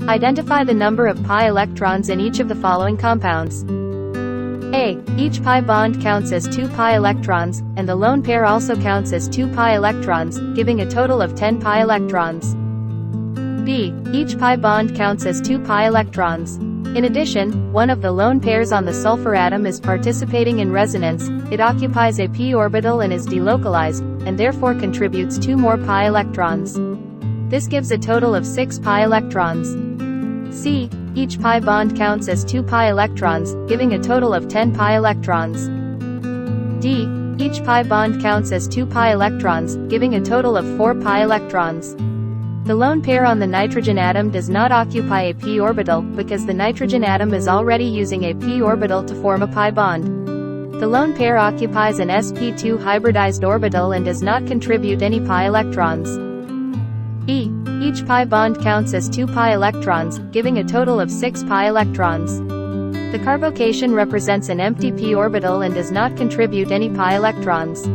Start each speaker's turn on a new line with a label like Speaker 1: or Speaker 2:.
Speaker 1: Identify the number of pi electrons in each of the following compounds. A. Each pi bond counts as 2 pi electrons, and the lone pair also counts as 2 pi electrons, giving a total of 10 pi electrons. B. Each pi bond counts as 2 pi electrons. In addition, one of the lone pairs on the sulfur atom is participating in resonance, it occupies a p orbital and is delocalized, and therefore contributes 2 more pi electrons. This gives a total of 6 pi electrons. C. Each pi bond counts as 2 pi electrons, giving a total of 10 pi electrons. D. Each pi bond counts as 2 pi electrons, giving a total of 4 pi electrons. The lone pair on the nitrogen atom does not occupy a p orbital, because the nitrogen atom is already using a p orbital to form a pi bond. The lone pair occupies an sp2 hybridized orbital and does not contribute any pi electrons. E. Each pi bond counts as 2 pi electrons, giving a total of 6 pi electrons. The carbocation represents an empty p orbital and does not contribute any pi electrons.